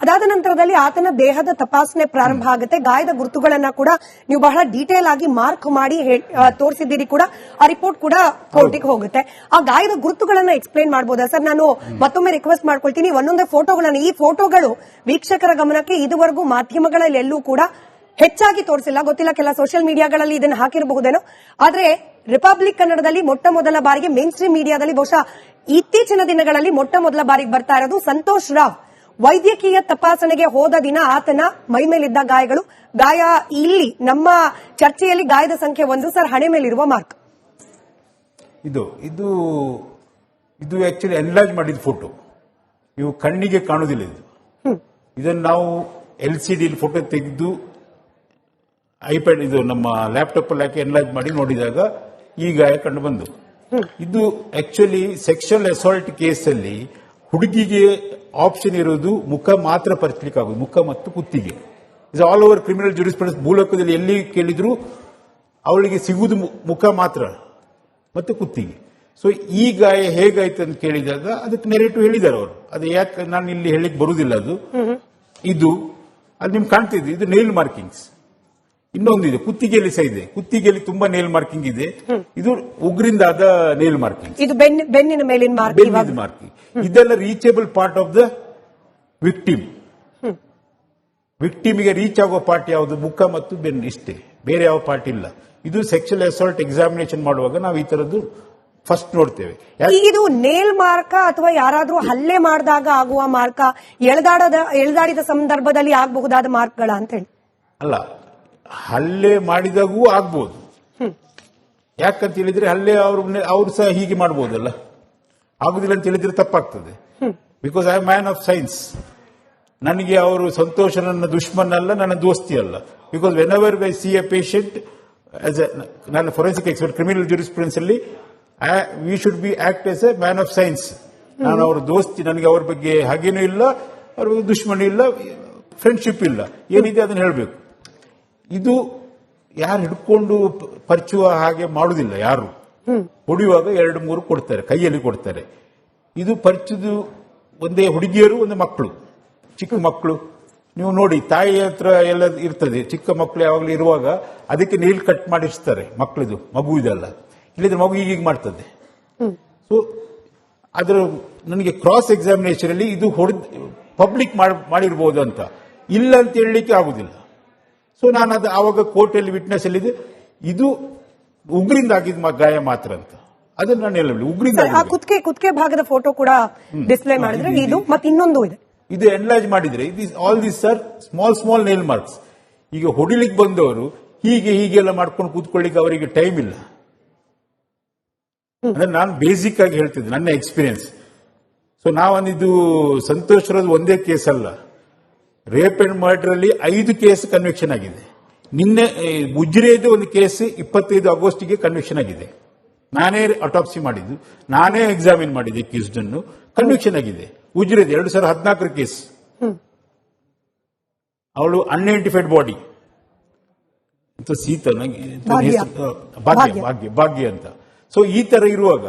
ಅದಾದ ನಂತರದಲ್ಲಿ ಆತನ ದೇಹದ ತಪಾಸಣೆ ಪ್ರಾರಂಭ ಆಗುತ್ತೆ. ಗಾಯದ ಗುರುತುಗಳನ್ನ ಕೂಡ ನೀವು ಬಹಳ ಡೀಟೇಲ್ ಆಗಿ ಮಾರ್ಕ್ ಮಾಡಿ ತೋರಿಸಿದ್ದೀರಿ ಕೂಡ. ಆ ರಿಪೋರ್ಟ್ ಕೂಡ ಕೋರ್ಟಿಗೆ ಹೋಗುತ್ತೆ. ಆ ಗಾಯದ ಗುರುತುಗಳನ್ನ ಎಕ್ಸ್ಪ್ಲೈನ್ ಮಾಡಬಹುದಾ ಸರ್? ನಾನು ಮತ್ತೊಮ್ಮೆ ರಿಕ್ವೆಸ್ಟ್ ಮಾಡ್ಕೊಳ್ತೀನಿ, ಒಂದೊಂದೇ ಫೋಟೋಗಳನ್ನ, ಈ ಫೋಟೋಗಳು ವೀಕ್ಷಕರ ಗಮನಕ್ಕೆ ಇದುವರೆಗೂ ಮಾಧ್ಯಮಗಳಲ್ಲಿ ಎಲ್ಲೂ ಕೂಡ ಹೆಚ್ಚಾಗಿ ತೋರಿಸಿಲ್ಲ. ಗೊತ್ತಿಲ್ಲ, ಕೆಲ ಸೋಷಿಯಲ್ ಮೀಡಿಯಾಗಳಲ್ಲಿ ಇದನ್ನು ಹಾಕಿರಬಹುದೇನೋ. ಆದ್ರೆ ರಿಪಬ್ಲಿಕ್ ಕನ್ನಡದಲ್ಲಿ ಮೊಟ್ಟ ಮೊದಲ ಬಾರಿಗೆ ಮೇನ್ ಸ್ಟ್ರೀಮ್ ಮೀಡಿಯಾದಲ್ಲಿ ಬಹುಶಃ ಇತ್ತೀಚಿನ ದಿನಗಳಲ್ಲಿ ಮೊಟ್ಟ ಮೊದಲ ಬಾರಿಗೆ ಬರ್ತಾ ಇರೋದು ಸಂತೋಷ್ ರಾವ್ ವೈದ್ಯಕೀಯ ತಪಾಸಣೆಗೆ ಹೋದ ದಿನ ಆತನ ಮೈ ಮೇಲಿದ್ದ ಗಾಯಗಳು. ಗಾಯ ಇಲ್ಲಿ ನಮ್ಮ ಚರ್ಚೆಯಲ್ಲಿ ಗಾಯದ ಸಂಖ್ಯೆ 1 ಸರ್, ಹಣೆ ಮೇಲಿರುವ ಮಾರ್ಕ್. ಇದು ಇದು ಇದು ಆಕ್ಚುಲಿ ಎನ್ಲಾರ್ಜ್ ಮಾಡಿದ ಫೋಟೋ. ಇವು ಕಣ್ಣಿಗೆ ಕಾಣುವುದಿಲ್ಲ. ಇದನ್ನು ನಾವು LCD ಫೋಟೋ ತೆಗೆದು ಐಪ್ಯಾಡ್, ಇದು ನಮ್ಮ ಲ್ಯಾಪ್ಟಾಪ್ ಅಲ್ಲಿ ಹಾಕಿ ಎನ್ಲಾರ್ಜ್ ಮಾಡಿ ನೋಡಿದಾಗ ಈ ಗಾಯ ಕಂಡು ಬಂದು. ಇದು ಆಕ್ಚುಲಿ ಸೆಕ್ಷುವಲ್ ಅಸಾಲ್ಟ್ ಕೇಸಲ್ಲಿ ಹುಡುಗಿಗೆ ಆಪ್ಷನ್ ಇರೋದು ಮುಖ ಮಾತ್ರ ಪರಿಚಲಿಕ್ಕೆ ಆಗುದು, ಮುಖ ಮತ್ತು ಕುತ್ತಿಗೆ. Is all over criminal jurisprudence. ಭೂಲೋಕದಲ್ಲಿ ಎಲ್ಲಿ ಕೇಳಿದ್ರು ಅವಳಿಗೆ ಸಿಗುವುದು ಮುಖ ಮಾತ್ರ ಮತ್ತು ಕುತ್ತಿಗೆ. ಸೊ ಈ ಗಾಯ ಹೇಗಾಯ್ತು ಅಂತ ಕೇಳಿದಾಗ ಅದಕ್ಕೆ ನೆರೆಟಿವ್ ಹೇಳಿದ್ದಾರೆ ಅವರು. ಅದು ಯಾಕೆ ನಾನು ಇಲ್ಲಿ ಹೇಳಿಕ್ ಬರುವುದಿಲ್ಲ. ಅದು ನಿಮ್ಗೆ ಕಾಣ್ತಿದೆ, ಇದು ನೇಲ್ ಮಾರ್ಕಿಂಗ್ಸ್. ಇನ್ನೊಂದಿದೆ, ಕುತ್ತಿಗೆಯಲ್ಲಿ ಸಹ ಇದೆ. ಕುತ್ತಿಗೆಯಲ್ಲಿ ತುಂಬಾ ನೇಲ್ ಮಾರ್ಕಿಂಗ್ ಇದೆ. ಇದು ಉಗ್ರಿಂದ ಆದ ನೇಲ್ ಮಾರ್ಕಿಂಗ್. ಇದು ಬೆನ್ನಿನ ಮೇಲಿನ ಮಾರ್ಕಿಂಗ್. ಇದೆಲ್ಲ reachable part of the victim. ವಿಕ್ಟಿಮ್ಗೆ ರೀಚ್ ಆಗುವ ಪಾರ್ಟ್ ಯಾವುದು? ಮುಖ ಮತ್ತು ಬೆನ್ನು, ಇಷ್ಟೇ, ಬೇರೆ ಯಾವ ಪಾರ್ಟ್ ಇಲ್ಲ. ಇದು ಸೆಕ್ಷುವಲ್ ಅಸಾಲ್ಟ್ ಎಕ್ಸಾಮಿನೇಷನ್ ಮಾಡುವಾಗ ನಾವು ಈ ತರದ್ದು ಫಸ್ಟ್ ನೋಡ್ತೇವೆ. ಇದು ನೇಲ್ ಮಾರ್ಕ ಅಥವಾ ಯಾರಾದ್ರೂ ಹಲ್ಲೆ ಮಾಡಿದಾಗ ಆಗುವ ಮಾರ್ಕ, ಎಳೆದಾಡಿದ ಸಂದರ್ಭದಲ್ಲಿ ಆಗಬಹುದಾದ ಮಾರ್ಕ್ಗಳ ಅಂತ ಹೇಳಿ? ಅಲ್ಲ, ಹಲ್ಲೆ ಮಾಡಿದಾಗೂ ಆಗ್ಬಹುದು. ಯಾಕಂತ ಹೇಳಿದ್ರೆ ಹಲ್ಲೆ ಅವರು ಸಹ ಹೀಗೆ ಮಾಡಬಹುದಲ್ಲ, ಆಗುದಿಲ್ಲ ಅಂತ ಹೇಳಿದ್ರೆ ತಪ್ಪಾಗ್ತದೆ. Because I am man of science. ನನಗೆ ಅವರು ಸಂತೋಷ ನನ್ನ ದುಶ್ಮನ್ ಅಲ್ಲ, ನನ್ನ ದೋಸ್ತಿ ಅಲ್ಲ. Because whenever I see a patient, ನನ್ನ ಫೊರೆನ್ಸಿಕ್ ಎಕ್ಸ್ಪರ್ಟ್ ಕ್ರಿಮಿನಲ್ ಜೂರಿಸ್ಪ್ರುಡೆನ್ಸ್ ಅಲ್ಲಿ we should be act as a man of science. ನಾನು ಅವರ ದೋಸ್ತಿ, ನನಗೆ ಅವ್ರ ಬಗ್ಗೆ ಹಾಗೇನೂ ಇಲ್ಲ, ಅವ್ರ ಬಗ್ಗೆ ದುಶ್ಮನ್ ಇಲ್ಲ, ಫ್ರೆಂಡ್ಶಿಪ್ ಇಲ್ಲ, ಏನಿದೆ ಅದನ್ನ ಹೇಳಬೇಕು. ಇದು ಯಾರು ಹಿಡ್ಕೊಂಡು ಪರಿಚುವ ಹಾಗೆ ಮಾಡುವುದಿಲ್ಲ. ಯಾರು ಹೊಡೆಯುವಾಗ 2-3 ಕೊಡ್ತಾರೆ, ಕೈಯಲ್ಲಿ ಕೊಡ್ತಾರೆ. ಇದು ಪರಿಚುದು ಒಂದೇ ಹುಡುಗಿಯರು, ಒಂದು ಮಕ್ಕಳು, ಚಿಕ್ಕ ಮಕ್ಕಳು. ನೀವು ನೋಡಿ, ತಾಯಿ ಹತ್ರ ಎಲ್ಲ ಇರ್ತದೆ. ಚಿಕ್ಕ ಮಕ್ಕಳು ಯಾವಾಗಲೂ ಇರುವಾಗ ಅದಕ್ಕೆ ನೀಲ್ ಕಟ್ ಮಾಡಿಸ್ತಾರೆ ಮಕ್ಕಳದು, ಮಗು ಇದೆಲ್ಲ. ಇಲ್ಲಿದ್ರೆ ಮಗು ಹೀಗೆ ಮಾಡ್ತದೆ. ಸೊ ಅದರ ನನಗೆ ಕ್ರಾಸ್ ಎಕ್ಸಾಮಿನೇಷನ್ ಅಲ್ಲಿ ಇದು ಪಬ್ಲಿಕ್ ಮಾಡಿರ್ಬೋದು ಅಂತ, ಇಲ್ಲ ಅಂತ ಹೇಳಲಿಕ್ಕೆ ಆಗುದಿಲ್ಲ. ಸೊ ನಾನು ಅದು ಆವಾಗ ಕೋರ್ಟಲ್ಲಿ ವಿಟ್ನೆಸ್ ಅಲ್ಲಿ ಇದು ಉಗ್ರಿಂದ ಆಗಿದ್ದ ಗಾಯ ಮಾತ್ರ ಅಂತ, ಅದನ್ನ ನಾನು ಹೇಳಲಿ. ಉಗ್ರಿಂದ ಕುತ್ತಿಗೆ ಭಾಗದ ಫೋಟೋ ಕೂಡ ಡಿಸ್ಪ್ಲೇ ಮಾಡಿದ್ರೆ ಇದು, ಮತ್ತೆ ಇನ್ನೊಂದು ಇದೆ, ಇದು ಎನ್ಲಾರ್ಜ್ ಮಾಡಿದ್ರೆ all this are small nail marks. ಈಗ ಹೊಡಿಲಿಕ್ಕೆ ಬಂದವರು ಹೀಗೆಲ್ಲ ಮಾಡ್ಕೊಂಡು ಕೂತ್ಕೊಳ್ಳಿಕ್ಕೆ ಅವರಿಗೆ ಟೈಮ್ ಇಲ್ಲ. ಅಂದ್ರೆ ನಾನು ಬೇಸಿಕ್ ಆಗಿ ಹೇಳ್ತಿದ್ದೆ ನನ್ನ ಎಕ್ಸ್ಪೀರಿಯನ್ಸ್. ಸೊ ನಾವೊಂದಿದ್ದು ಸಂತೋಷರದ ಒಂದೇ ಕೇಸ್ ಅಲ್ಲ, ರೇಪ್ ಅಂಡ್ ಮರ್ಡರ್ ಅಲ್ಲಿ 5 ಕೇಸ್ ಕನ್ವಿಕ್ಷನ್ ಆಗಿದೆ. ನಿನ್ನೆ ಉಜ್ರೆಯದು ಒಂದು ಕೇಸ್ 25 ಆಗಸ್ಟ್ಗೆ ಕನ್ವಿಕ್ಷನ್ ಆಗಿದೆ. ನಾನೇ ಅಟಾಪ್ಸಿ ಮಾಡಿದ್ದು, ನಾನೇ ಎಕ್ಸಾಮಿನ್ ಮಾಡಿದ್ದೆ ಕೇಸ್ ಅನ್ನು, ಕನ್ವಿಕ್ಷನ್ ಆಗಿದೆ. ಉಜ್ರೆದು 2014 ಕೇಸ್. ಅವಳು ಅನ್ಐಡೆಂಟಿಫೈಡ್ ಬಾಡಿ ಅಂತ, ಭಾಗ್ಯ ಅಂತ. ಸೊ ಈ ತರ ಇರುವಾಗ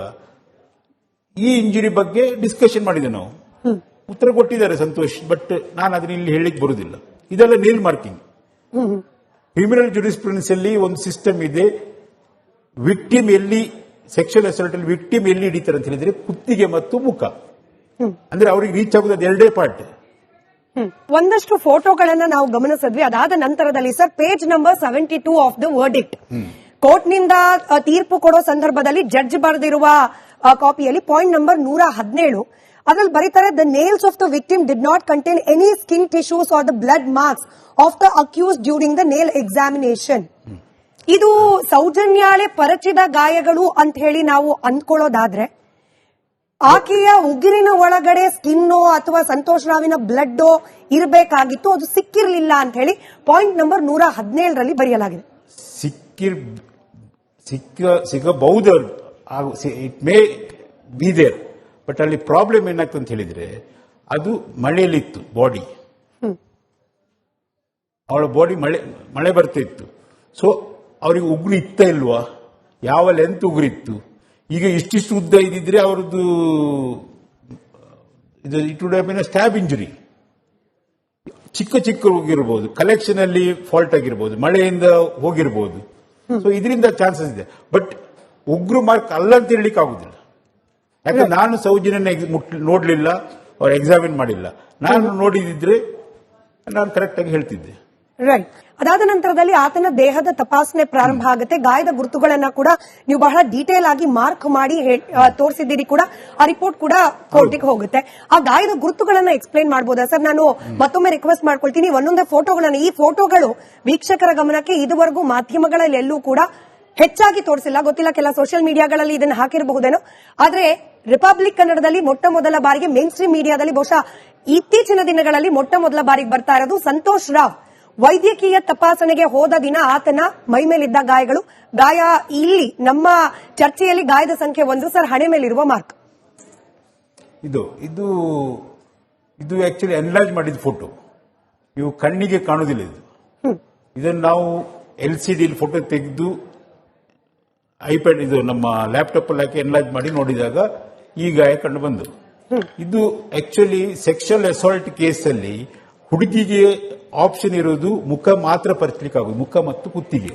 ಈ ಇಂಜುರಿ ಬಗ್ಗೆ ಡಿಸ್ಕಷನ್ ಮಾಡಿದೆ ನಾವು. ಉತ್ತರ ಕೊಟ್ಟಿದ್ದಾರೆ ಸಂತೋಷ್, ಬಟ್ ನಾನು ಅದನ್ನ ಇಲ್ಲಿ ಹೇಳಲಿಕ್ಕೆ ಬರುವುದಿಲ್ಲ. ಇದೆಲ್ಲ ನೇಲ್ ಮಾರ್ಕಿಂಗ್. ಕ್ರಿಮಿನಲ್ ಜೂರಿಸ್ಪ್ರುಡೆನ್ಸ್ ಅಲ್ಲಿ ಒಂದು ಸಿಸ್ಟಮ್ ಇದೆ. ವಿಕ್ಟಿಮ್ ಎಲ್ಲಿ ಸೆಕ್ಷುವಲ್ ಅಸಾಲ್ಟ್ ಅಲ್ಲಿ ವಿಕ್ಟಿಮ್ ಎಲ್ಲಿ ಹಿಡಿತಾರೆ ಅಂತ ಹೇಳಿದ್ರೆ ಕುತ್ತಿಗೆ ಮತ್ತು ಮುಖ. ಅಂದ್ರೆ ಅವರಿಗೆ ರೀಚ್ ಆಗುದು ಅದು 2 ಪಾರ್ಟ್. ಒಂದಷ್ಟು ಫೋಟೋಗಳನ್ನ ನಾವು ಗಮನಿಸಿದ್ವಿ. ಅದಾದ ನಂತರದಲ್ಲಿ sir, page number 72 of the verdict, ಕೋರ್ಟ್ನಿಂದ ತೀರ್ಪು ಕೊಡೋ ಸಂದರ್ಭದಲ್ಲಿ ಜಡ್ಜ್ ಬರೆದಿರುವ ಕಾಪಿಯಲ್ಲಿ ಪಾಯಿಂಟ್ ನಂಬರ್ 117 ಅದ್ರಲ್ಲಿ ಬರೀತಾರೆ, the nails of the victim did not contain any skin tissues or the blood marks of the accuse during the nail examination. ಇದು ಸೌಜನ್ಯಾಳೆ ಪರಚಿದ ಗಾಯಗಳು ಅಂತ ಹೇಳಿ ನಾವು ಅಂದ್ಕೊಳ್ಳೋದಾದ್ರೆ, ಆಕೆಯ ಉಗುರಿನ ಒಳಗಡೆ ಸ್ಕಿನ್ನೋ ಅಥವಾ ಸಂತೋಷ್ ರಾವಿನ ಬ್ಲಡ್ ಇರಬೇಕಾಗಿತ್ತು, ಅದು ಸಿಕ್ಕಿರಲಿಲ್ಲ ಅಂತ ಹೇಳಿ ಪಾಯಿಂಟ್ ನಂಬರ್ 117ರಲ್ಲಿ ಬರೆಯಲಾಗಿದೆ. ಸಿಗಬಹುದು, it may be there, but ಅಲ್ಲಿ ಪ್ರಾಬ್ಲಮ್ ಏನಾಗ್ತದೆ ಅಂತ ಹೇಳಿದ್ರೆ, ಅದು ಮಳೆಯಲ್ಲಿತ್ತು ಬಾಡಿ, ಅವಳ ಬಾಡಿ ಮಳೆ ಬರ್ತಿತ್ತು. ಸೊ ಅವರಿಗೆ ಉಗುರು ಇತ್ತ ಇಲ್ವಾ, ಯಾವ ಲೆಂತ್ ಉಗುರಿತ್ತು, ಈಗ ಇಷ್ಟಿಷ್ಟು ಉದ್ದ ಇದ್ದಿದ್ರೆ ಅವರದ್ದು it would have been a stab injury. ಚಿಕ್ಕ ಚಿಕ್ಕ ಹೋಗಿರ್ಬೋದು, ಕಲೆಕ್ಷನ್ ಅಲ್ಲಿ ಫಾಲ್ಟ್ ಆಗಿರ್ಬೋದು, ಮಳೆಯಿಂದ ಹೋಗಿರ್ಬೋದು. ಸೊ ಇದರಿಂದ ಚಾನ್ಸಸ್ ಇದೆ. ಬಟ್ ಉಗ್ರ ಮಾರ್ಕ್ ಅಲ್ಲ ಅಂತ ಹೇಳಲಿಕ್ಕೆ ಆಗುದಿಲ್ಲ. ಯಾಕಂದ್ರೆ ನಾನು ಸೌಜನ್ಯನ ನೋಡ್ಲಿಲ್ಲ, ಅವ್ರು ಎಕ್ಸಾಮಿನ್ ಮಾಡಿಲ್ಲ. ನಾನು ನೋಡಿದಿದ್ರೆ ನಾನು ಕರೆಕ್ಟ್ ಆಗಿ ಹೇಳ್ತಿದ್ದೆ. ರೈಟ್. ಅದಾದ ನಂತರದಲ್ಲಿ ಆತನ ದೇಹದ ತಪಾಸಣೆ ಪ್ರಾರಂಭ ಆಗುತ್ತೆ. ಗಾಯದ ಗುರುತುಗಳನ್ನ ಕೂಡ ನೀವು ಬಹಳ ಡೀಟೇಲ್ ಆಗಿ ಮಾರ್ಕ್ ಮಾಡಿ ತೋರಿಸಿದ್ದೀರಿ ಕೂಡ. ಆ ರಿಪೋರ್ಟ್ ಕೂಡ ಕೋರ್ಟಿಗೆ ಹೋಗುತ್ತೆ. ಆ ಗಾಯದ ಗುರುತುಗಳನ್ನ ಎಕ್ಸ್ಪ್ಲೈನ್ ಮಾಡಬಹುದಾ ಸರ್? ನಾನು ಮತ್ತೊಮ್ಮೆ ರಿಕ್ವೆಸ್ಟ್ ಮಾಡ್ಕೊಳ್ತೀನಿ, ಒಂದೊಂದೇ ಫೋಟೋಗಳನ್ನ, ಈ ಫೋಟೋಗಳು ವೀಕ್ಷಕರ ಗಮನಕ್ಕೆ ಇದುವರೆಗೂ ಮಾಧ್ಯಮಗಳಲ್ಲಿ ಎಲ್ಲೂ ಕೂಡ ಹೆಚ್ಚಾಗಿ ತೋರಿಸಿಲ್ಲ. ಗೊತ್ತಿಲ್ಲ, ಕೆಲ ಸೋಷಿಯಲ್ ಮೀಡಿಯಾಗಳಲ್ಲಿ ಇದನ್ನು ಹಾಕಿರಬಹುದೇನೋ. ಆದ್ರೆ ರಿಪಬ್ಲಿಕ್ ಕನ್ನಡದಲ್ಲಿ ಮೊಟ್ಟ ಮೊದಲ ಬಾರಿಗೆ ಮೇನ್ ಸ್ಟ್ರೀಮ್ ಮೀಡಿಯಾದಲ್ಲಿ ಬಹುಶಃ ಇತ್ತೀಚಿನ ದಿನಗಳಲ್ಲಿ ಮೊಟ್ಟ ಮೊದಲ ಬಾರಿಗೆ ಬರ್ತಾ ಇರೋದು ಸಂತೋಷ್ ರಾವ್ ವೈದ್ಯಕೀಯ ತಪಾಸಣೆಗೆ ಹೋದ ದಿನ ಆತನ ಮೈ ಮೇಲಿದ್ದ ಗಾಯಗಳು. ಗಾಯ ಇಲ್ಲಿ ನಮ್ಮ ಚರ್ಚೆಯಲ್ಲಿ ಗಾಯದ ಸಂಖ್ಯೆ 1 ಸರ್, ಹಣೆ ಮೇಲಿರುವ ಮಾರ್ಕ್. ಇದು ಇದು ಇದು ಆಕ್ಚುಲಿ ಎನ್ಲಾರ್ಜ್ ಮಾಡಿದ ಫೋಟೋ. ಇವು ಕಣ್ಣಿಗೆ ಕಾಣುವುದಿಲ್ಲ. ಇದನ್ನು ನಾವು LCD ಫೋಟೋ ತೆಗೆದು ಐಪ್ಯಾಡ್, ಇದು ನಮ್ಮ ಲ್ಯಾಪ್ಟಾಪ್ ಅಲ್ಲಿ ಹಾಕಿ ಎನ್ಲಾರ್ಜ್ ಮಾಡಿ ನೋಡಿದಾಗ ಈ ಗಾಯ ಕಂಡು ಬಂದು. ಇದು ಆಕ್ಚುಲಿ ಸೆಕ್ಷುವಲ್ ಅಸಾಲ್ಟ್ ಕೇಸಲ್ಲಿ ಹುಡುಗಿಗೆ ಆಪ್ಷನ್ ಇರೋದು ಮುಖ ಮಾತ್ರ ಪರಿಚಲಿಕ್ಕೆ ಆಗುದು, ಮುಖ ಮತ್ತು ಕುತ್ತಿಗೆ.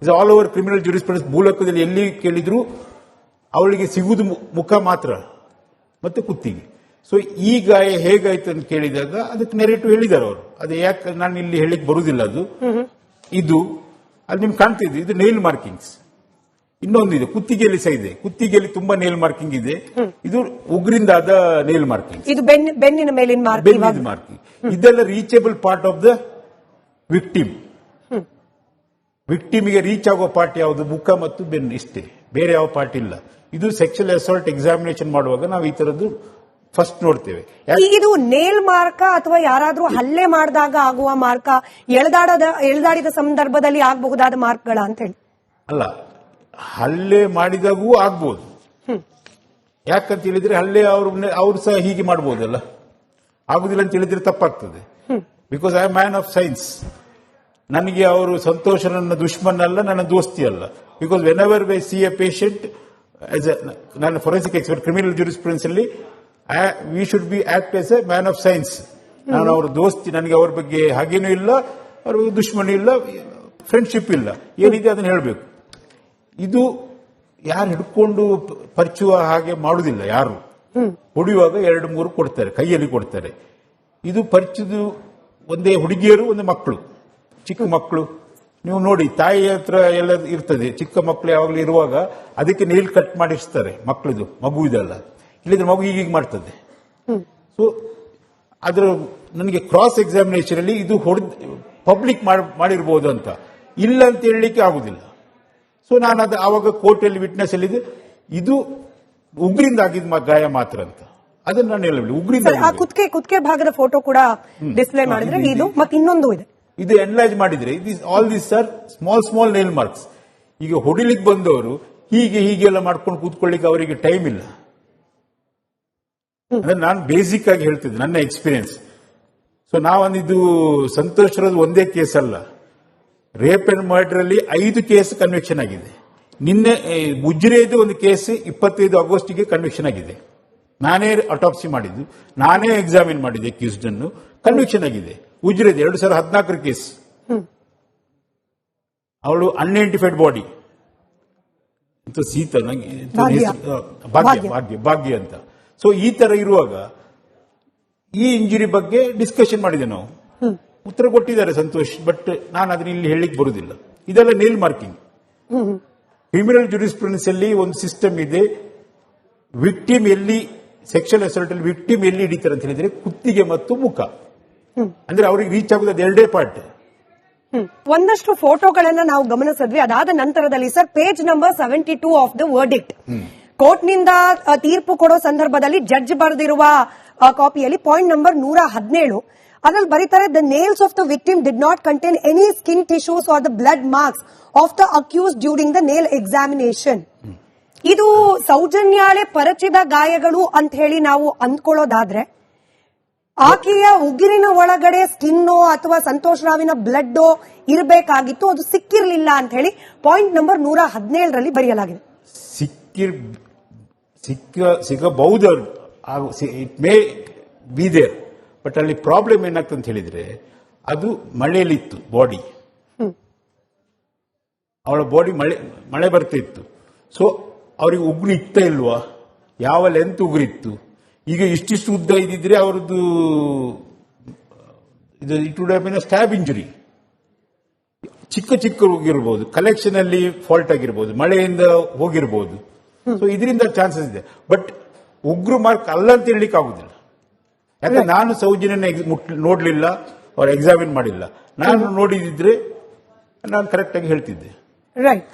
ಇದು ಆಲ್ ಓವರ್ ಕ್ರಿಮಿನಲ್ ಜೂರಿಸ್ಪ್ರುಡೆನ್ಸ್ ಮೂಲಕದಲ್ಲಿ ಎಲ್ಲಿ ಕೇಳಿದ್ರು ಅವಳಿಗೆ ಸಿಗುವುದು ಮುಖ ಮಾತ್ರ ಮತ್ತು ಕುತ್ತಿಗೆ. ಸೊ ಈ ಗಾಯ ಹೇಗಾಯ್ತು ಅಂತ ಕೇಳಿದಾಗ ಅದಕ್ಕೆ ನೆರೆಟಿವ್ ಹೇಳಿದ್ದಾರೆ ಅವರು. ಅದು ಯಾಕೆ ನಾನು ಇಲ್ಲಿ ಹೇಳಿಕ್ ಬರುವುದಿಲ್ಲ. ಇದು ಅದು ನಿಮ್ಗೆ ಕಾಣ್ತಿದೆ, ಇದು ನೇಲ್ ಮಾರ್ಕಿಂಗ್ಸ್. ಇನ್ನೊಂದು ಇದೆ, ಕುತ್ತಿಗೆಯಲ್ಲಿ ಸಹ ಇದೆ. ಕುತ್ತಿಗೆಯಲ್ಲಿ ತುಂಬಾ ನೇಲ್ ಮಾರ್ಕಿಂಗ್ ಇದೆ. ಇದು ಉಗ್ರಿಂದಾದ ನೇಲ್ ಮಾರ್ಕಿಂಗ್. ಇದು ಬೆನ್ನಿನ ಮೇಲಿನ ಮಾರ್ಕಿಂಗ್. ಇದೆಲ್ಲ reachable part of the victim. ವಿಕ್ಟಿಮ್ಗೆ ರೀಚ್ ಆಗೋ ಪಾರ್ಟ್ ಯಾವುದು? ಮುಖ ಮತ್ತು ಬೆನ್ನು, ಇಷ್ಟೇ, ಬೇರೆ ಯಾವ ಪಾರ್ಟ್ ಇಲ್ಲ. ಇದು ಸೆಕ್ಷುವಲ್ ಅಸಾಲ್ಟ್ ಎಕ್ಸಾಮಿನೇಷನ್ ಮಾಡುವಾಗ ನಾವು ಈ ತರದ್ದು ಫಸ್ಟ್ ನೋಡ್ತೇವೆ. ಇದು ನೇಲ್ ಮಾರ್ಕ ಅಥವಾ ಯಾರಾದ್ರೂ ಹಲ್ಲೆ ಮಾಡಿದಾಗ ಆಗುವ ಮಾರ್ಕ, ಎಳೆದಾಡಿದ ಸಂದರ್ಭದಲ್ಲಿ ಆಗಬಹುದಾದ ಮಾರ್ಕ್ಗಳ ಅಂತ ಹೇಳಿ? ಅಲ್ಲ, ಹಲ್ಲೆ ಮಾಡಿದಾಗೂ ಆಗ್ಬೋದು. ಯಾಕಂತ ಹೇಳಿದ್ರೆ ಹಲ್ಲೆ ಅವ್ರು ಸಹ ಹೀಗೆ ಮಾಡಬಹುದಲ್ಲ, ಆಗುದಿಲ್ಲ ಅಂತ ಹೇಳಿದ್ರೆ ತಪ್ಪಾಗ್ತದೆ. Because I am man of science. ನನಗೆ ಅವರು ಸಂತೋಷ ನನ್ನ ದುಶ್ಮನ್ ಅಲ್ಲ, ನನ್ನ ದೋಸ್ತಿ ಅಲ್ಲ. Because whenever we see a patient, ನನ್ನ ಫೊರೆನ್ಸಿಕ್ ಎಕ್ಸ್ಪರ್ಟ್ ಕ್ರಿಮಿನಲ್ ಜೂರಿಸ್ಪ್ರುಡೆನ್ಸ್ ಅಲ್ಲಿ we should be act as a man of science. ನಾನು ಅವ್ರ ದೋಸ್ತಿ, ನನಗೆ ಅವ್ರ ಬಗ್ಗೆ ಹಾಗೇನೂ ಇಲ್ಲ, ಅವ್ರ ದುಶ್ಮನ್ ಇಲ್ಲ, ಫ್ರೆಂಡ್ಶಿಪ್ ಇಲ್ಲ, ಏನಿದೆ ಅದನ್ನ ಹೇಳಬೇಕು. ಇದು ಯಾರು ಹಿಡ್ಕೊಂಡು ಪರಿಚುವ ಹಾಗೆ ಮಾಡುವುದಿಲ್ಲ. ಯಾರು ಹೊಡೆಯುವಾಗ 2-3 ಕೊಡ್ತಾರೆ, ಕೈಯಲ್ಲಿ ಕೊಡ್ತಾರೆ. ಇದು ಪರಿಚಯದು ಒಂದೇ ಹುಡುಗಿಯರು, ಒಂದು ಮಕ್ಕಳು, ಚಿಕ್ಕ ಮಕ್ಕಳು. ನೀವು ನೋಡಿ, ತಾಯಿ ಹತ್ರ ಎಲ್ಲ ಇರ್ತದೆ. ಚಿಕ್ಕ ಮಕ್ಕಳು ಯಾವಾಗಲೂ ಇರುವಾಗ ಅದಕ್ಕೆ ನೇಲ್ ಕಟ್ ಮಾಡಿಸ್ತಾರೆ ಮಕ್ಕಳದು, ಮಗು ಇದಲ್ಲ. ಇಲ್ಲಿದ್ರೆ ಮಗು ಹೀಗೆ ಮಾಡ್ತದೆ. ಸೊ ಅದರ ನನಗೆ ಕ್ರಾಸ್ ಎಕ್ಸಾಮಿನೇಷನ್ ಅಲ್ಲಿ ಇದು ಪಬ್ಲಿಕ್ ಮಾಡಿರ್ಬೋದು ಅಂತ ಇಲ್ಲ ಅಂತ ಹೇಳಲಿಕ್ಕೆ ಆಗುದಿಲ್ಲ. ಸೊ ನಾನು ಅದು ಆವಾಗ ಕೋರ್ಟಲ್ಲಿ ವಿಟ್ನೆಸ್ ಅಲ್ಲಿ ಇದು ಉಗ್ರಿಂದ ಆಗಿದ್ದ ಗಾಯ ಮಾತ್ರ ಅಂತ ಅದನ್ನ ನಾನು ಹೇಳಲಿ. ಉಗ್ರಿಂದ ಕುತ್ತಿಗೆ ಭಾಗದ ಫೋಟೋ ಕೂಡ ಡಿಸ್ಪ್ಲೇ ಮಾಡಿದ್ರೆ ಇದು ಮತ್ತೆ ಇನ್ನೊಂದು ಇದೆ. ಇದು ಎನ್ಲಾರ್ಜ್ ಮಾಡಿದ್ರೆ all this are small nail marks. ಈಗ ಹೊಡಿಲಿಕ್ಕೆ ಬಂದವರು ಹೀಗೆಲ್ಲ ಮಾಡ್ಕೊಂಡು ಕೂತ್ಕೊಳ್ಳಿಕ್ಕೆ ಅವರಿಗೆ ಟೈಮ್ ಇಲ್ಲ. ಅಂದ್ರೆ ನಾನು ಬೇಸಿಕ್ ಆಗಿ ಹೇಳ್ತಿದ್ದೆ ನನ್ನ ಎಕ್ಸ್ಪೀರಿಯನ್ಸ್. ಸೊ ನಾವೊಂದಿದು ಸಂತೋಷರದ ಒಂದೇ ಕೇಸ್ ಅಲ್ಲ, ರೇಪ್ ಅಂಡ್ ಮರ್ಡರ್ ಅಲ್ಲಿ 5 ಕೇಸ್ ಕನ್ವಿಕ್ಷನ್ ಆಗಿದೆ. ನಿನ್ನೆ ಮುಜ್ರೆದು ಒಂದು ಕೇಸ್ 25 ಆಗಸ್ಟ್ಗೆ ಕನ್ವಿಕ್ಷನ್ ಆಗಿದೆ. ನಾನೇ ಅಟಾಪ್ಸಿ ಮಾಡಿದ್ದು, ನಾನೇ ಎಕ್ಸಾಮಿನ್ ಮಾಡಿದ್ದೆ ಅಕ್ಯೂಸ್ಡ್ ಅನ್ನು, ಕನ್ವಿಕ್ಷನ್ ಆಗಿದೆ. ಉಜ್ರೆದು 2014 ಕೇಸ್, ಅವಳು ಅನ್ಐಡೆಂಟಿಫೈಡ್ ಬಾಡಿ ಸೀತ ಭಾಗ್ಯ ಅಂತ. ಸೊ ಈ ತರ ಇರುವಾಗ ಈ ಇಂಜುರಿ ಬಗ್ಗೆ ಡಿಸ್ಕಷನ್ ಮಾಡಿದೆ ನಾವು, ಉತ್ತರ ಕೊಟ್ಟಿದ್ದಾರೆ ಸಂತೋಷ್. ಬಟ್ ನಾನು ಅದನ್ನ ಇಲ್ಲಿ ಹೇಳಲಿಕ್ಕೆ ಬರುವುದಿಲ್ಲ. ಇದೆಲ್ಲ ನೇಲ್ ಮಾರ್ಕಿಂಗ್. ಕ್ರಿಮಿನಲ್ ಜೂರಿಸ್ಪ್ರುಡೆನ್ಸ್ ಅಲ್ಲಿ ಒಂದು ಸಿಸ್ಟಮ್ ಇದೆ. ವಿಕ್ಟಿಮ್ ಎಲ್ಲಿ ಸೆಕ್ಷುವಲ್ ಅಸಾಲ್ಟ್ ಅಲ್ಲಿ ವಿಕ್ಟಿಮ್ ಎಲ್ಲಿ ಹಿಡಿತಾರೆ ಅಂತ ಹೇಳಿದ್ರೆ ಕುತ್ತಿಗೆ ಮತ್ತು ಮುಖ, ಅಂದ್ರೆ ಅವ್ರಿಗೆ ರೀಚ್ ಆಗುದು ಅದು 2 ಪಾರ್ಟ್. ಒಂದಷ್ಟು ಫೋಟೋಗಳನ್ನ ನಾವು ಗಮನಿಸಿದ್ವಿ. ಅದಾದ ನಂತರದಲ್ಲಿ sir, page number 72 of the verdict, ಕೋರ್ಟ್ನಿಂದ ತೀರ್ಪು ಕೊಡೋ ಸಂದರ್ಭದಲ್ಲಿ ಜಡ್ಜ್ ಬರೆದಿರುವ ಕಾಪಿಯಲ್ಲಿ ಪಾಯಿಂಟ್ ನಂಬರ್ 117 ಅದ್ರಲ್ಲಿ ಬರೀತಾರೆ, the nails of the victim did not contain any skin tissues or the blood marks of the accuse during the nail examination. ಇದು ಸೌಜನ್ಯಾಳೆ ಪರಚಿದ ಗಾಯಗಳು ಅಂತ ಹೇಳಿ ನಾವು ಅಂದ್ಕೊಳ್ಳೋದಾದ್ರೆ, ಆಕೆಯ ಉಗುರಿನ ಒಳಗಡೆ ಸ್ಕಿನ್ನೋ ಅಥವಾ ಸಂತೋಷ್ ರಾವಿನ ಬ್ಲಡ್ ಇರಬೇಕಾಗಿತ್ತು, ಅದು ಸಿಕ್ಕಿರಲಿಲ್ಲ ಅಂತ ಹೇಳಿ ಪಾಯಿಂಟ್ ನಂಬರ್ 117ರಲ್ಲಿ ಬರೆಯಲಾಗಿದೆ. ಸಿಗಬಹುದು, it may be there. But ಅಲ್ಲಿ ಪ್ರಾಬ್ಲಮ್ ಏನಾಗ್ತದೆ ಅಂತ ಹೇಳಿದ್ರೆ, ಅದು ಮಳೆಯಲ್ಲಿತ್ತು ಬಾಡಿ, ಅವಳ ಬಾಡಿ ಮಳೆ ಬರ್ತಿತ್ತು. ಸೊ ಅವ್ರಿಗೆ ಉಗುರು ಇತ್ತ ಇಲ್ವಾ, ಯಾವ ಲೆಂತ್ ಉಗುರಿತ್ತು, ಈಗ ಇಷ್ಟಿಷ್ಟು ಉದ್ದ ಇದ್ದಿದ್ರೆ ಅವರದ್ದು it would have been a stab injury. ಚಿಕ್ಕ ಹೋಗಿರ್ಬೋದು, ಕಲೆಕ್ಷನ್ ಅಲ್ಲಿ ಫಾಲ್ಟ್ ಆಗಿರ್ಬೋದು, ಮಳೆಯಿಂದ ಹೋಗಿರ್ಬೋದು. ಸೊ ಇದರಿಂದ ಚಾನ್ಸಸ್ ಇದೆ. ಬಟ್ ಉಗ್ರು ಮಾರ್ಕ್ ಅಲ್ಲ ಅಂತ ಹೇಳಲಿಕ್ಕೆ ಆಗುದಿಲ್ಲ. ಯಾಕಂದ್ರೆ ನಾನು ಸೌಜನ್ಯನ ನೋಡ್ಲಿಲ್ಲ, ಅವ್ರು ಎಕ್ಸಾಮಿನ್ ಮಾಡಿಲ್ಲ. ನಾನು ನೋಡಿದಿದ್ರೆ ನಾನು ಕರೆಕ್ಟ್ ಆಗಿ ಹೇಳ್ತಿದ್ದೆ. ರೈಟ್.